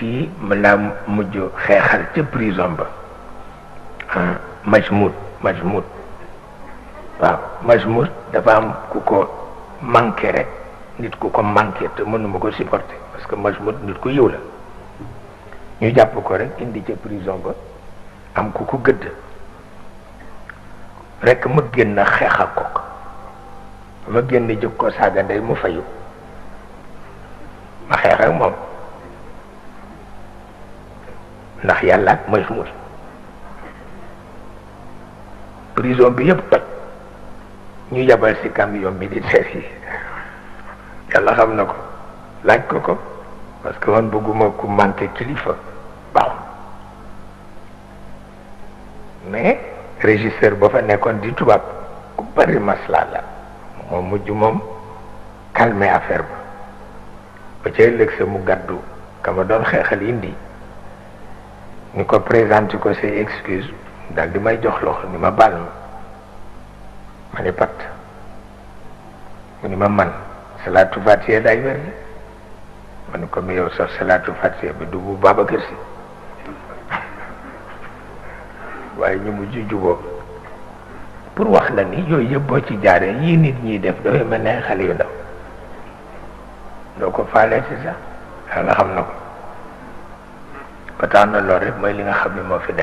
kii ma laa mujj xeexal ca prison ba Majmoud waaw Majmoud dafa am ku ko manqué rek nit ku ko manqué te mënuma ko supporter parce que Majmoud nit ku yiw la ñu jàpp ko rek indi ca prison ba am ku ko gëdd rek ma génn xeex ak ko ma génn jóg ko saaga ndey mu fayu ma xeex ak moom ndax yàlla ak Majmoud prison bi yëpp toj ñu yabal ci camion militaire yi yàlla xam na ko laaj ko parce que man bëgguma ku manqué kilifa baaxul mais régisseur ba fa nekkoon di tubaab ku bari masla la moom mujj moom calmer affaire ba ca ëllëg sa mu gàddu kama doon xeexal indi ni ko présenté ko ses excuses daal di may jox loxo ni ma baal ma ni pat mu ni ma man salaatu fatiha day wér ma ni ko mi yow sax salaatu fatiha bi du bu Babacar Si waaye ñu mujj juboo pour wax la ni yooyu yëpp boo ci jaaree yii nit ñiy def dafay mel ne xale yu ndaw doo ko faalee si sax yàlla xam na ko ba tax na loolu rek mooy li nga xam ne moo fi nekk